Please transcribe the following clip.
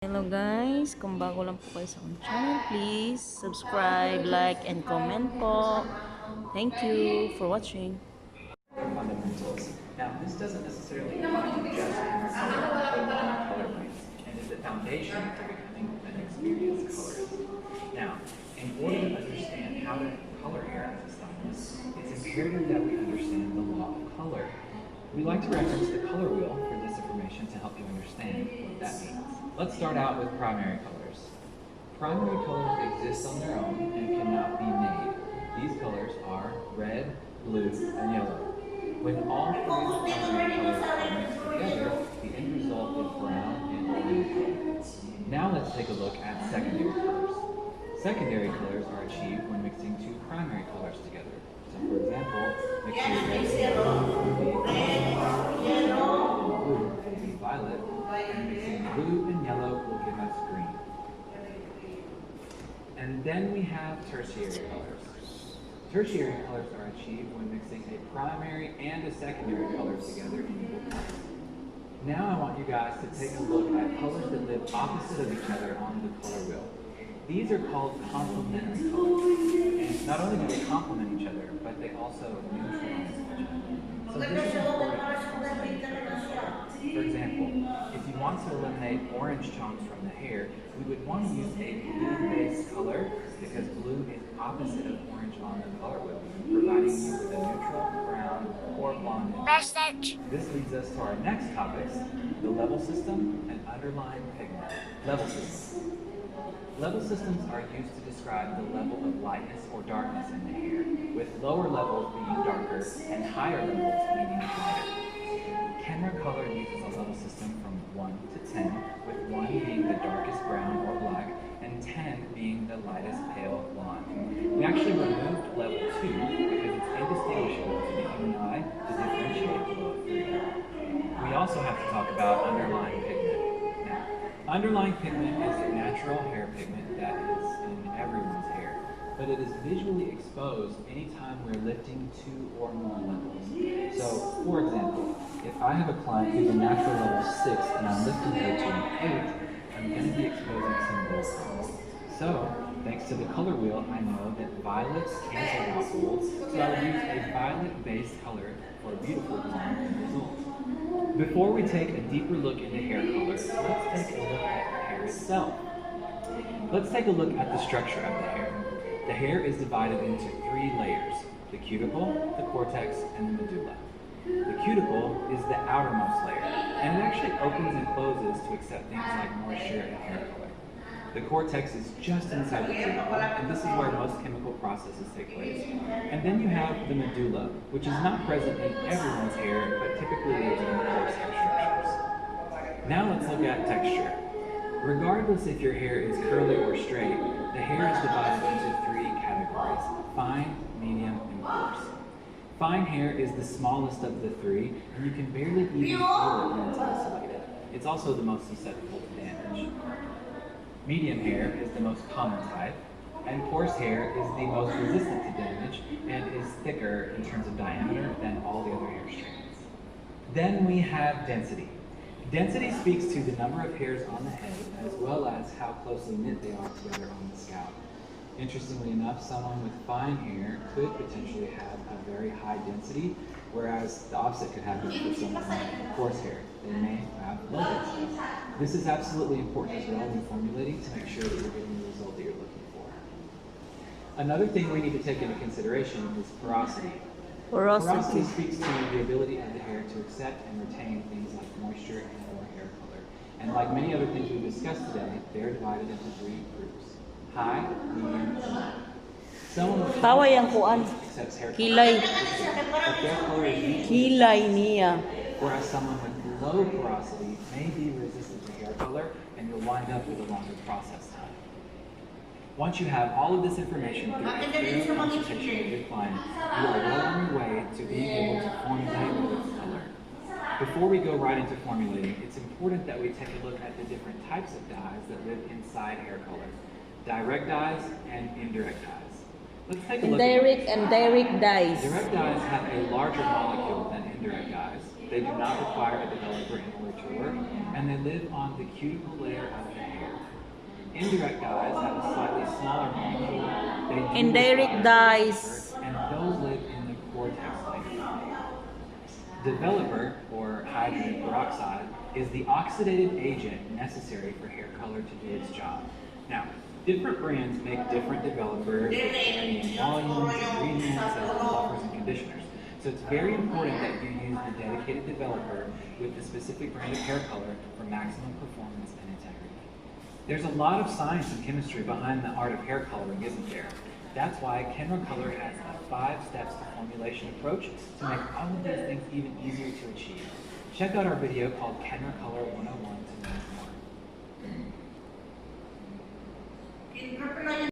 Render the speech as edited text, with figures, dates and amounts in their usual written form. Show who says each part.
Speaker 1: Hello guys, kung bago lang po kayo sa akong channel, please subscribe, like, and comment po. Thank you for watching.
Speaker 2: Fundamentals. Now, this doesn't necessarily apply to just hair color, but all color lines, and is the foundation to becoming an experienced colorist. Now, in order to understand how to color hair as a stylist, it's imperative that we understand the law of color. We like to reference the color wheel for this information to help you understand what that means. Let's start out with primary colors. Primary colors exist on their own and cannot be made. These colors are red, blue, and yellow. When all three primary colors are mixed together, the end result is brown and orange. Now let's take a look at secondary colors. Secondary colors are achieved when mixing two primary colors together. So for example, mixing red and blue will be violet, and mixing blue and yellow will give us green. And then we have tertiary colors. Tertiary colors are achieved when mixing a primary and a secondary color together in equal parts. Now I want you guys to take a look at colors that live opposite of each other on the color wheel. These are called complementary colors. And not only do they complement each other, but they also neutralize each other. So this is important to complement each other as well. For example, if you want to eliminate orange chunks from the hair, we would want to use a blue-based color because blue is opposite of orange on the color wheel, providing you with a neutral, brown, or blonde. This leads us to our next topics, the level system and underlying pigment. Level systems. Level systems are used to describe the level of lightness or darkness in the hair, with lower levels being darker and higher levels meaning lighter. KumanderDragon uses a level system from 1 to 10, with 1 being the darkest brown or black, and 10 being the lightest pale blonde. We actually removed level 2 because it's indistinguishable to the human eye to differentiate below 3. We also have to talk about underlying pigment. Now, underlying pigment is a natural hair pigment that is in everyone's hair, but it is visually exposed anytime we're lifting 2 or more levels. So, for example, if I have a client who's a natural level 6 and I'm lifting her to an 8, I'm going to be exposing some gold colors. So, thanks to the color wheel, I know that violets cancel out gold, so I will use a violet-based color for a beautiful blonde end result. Before we take a deeper look into hair color, let's take a look at the hair itself. Let's take a look at the structure of the hair. The hair is divided into 3 layers: the cuticle, the cortex, and the medulla. The cuticle is the outermost layer, and it actually opens and closes to accept things like moisture and hair color. The cortex is just inside the cuticle, and this is where most chemical processes take place. And then you have the medulla, which is not present in everyone's hair, but typically lives in coarse hair structures. Now let's look at texture. Regardless if your hair is curly or straight, the hair is divided into 3 categories: fine, medium, and coarse. Fine hair is the smallest of the 3, and you can barely even feel it when it's isolated. It's also the most susceptible to damage. Medium hair is the most common type, and coarse hair is the most resistant to damage and is thicker in terms of diameter than all the other hair strands. Then we have density. Density speaks to the number of hairs on the head as well as how closely knit they are together on the scalp. Interestingly enough, someone with fine hair could potentially have a very high density, whereas the opposite could happen for someone with coarse hair. They may have low density. This is absolutely important as well when formulating to make sure that you're getting the result that you're looking for. Another thing we need to take into consideration is porosity. Porosity speaks to the ability of the hair to accept and retain things like moisture and or hair color. And like many other things we've discussed today, they're divided into 3 groups: high, medium, and low. Someone with
Speaker 1: Tawa yang kuan.
Speaker 2: accepts hair
Speaker 1: Kilay.
Speaker 2: but their color is weak,
Speaker 1: Kilay niya.
Speaker 2: whereas someone with low porosity may be resistant to hair color, and you'll wind up with a longer process time. Once you have all of this information through a thorough consultation with your client, you are well on your way to being able to formulate with color. Before we go right into formulating, it's important that we take a look at the different types of dyes that live inside hair color: direct dyes and indirect dyes. Let's take a look
Speaker 1: Direct dyes.
Speaker 2: Direct dyes have a larger molecule than indirect dyes. They do not require a developer in order to work, and they live on the cuticle layer of the hair. Indirect dyes have a slightly smaller molecule. They do
Speaker 1: Indirect
Speaker 2: require
Speaker 1: dyes.
Speaker 2: and those live in the cortex layer. Developer, or hydrogen peroxide, is the oxidative agent necessary for hair color to do its job. Now, different brands make different developers, varying volumes, ingredients, buffers, and conditioners. So it's very important that you use the dedicated developer with the specific brand of hair color for maximum performance and integrity. There's a lot of science and chemistry behind the art of hair coloring, isn't there? That's why KumanderDragon has a 5 steps to formulation approach to make all of these things even easier to achieve. Check out our video called KumanderDragon 101 to know more.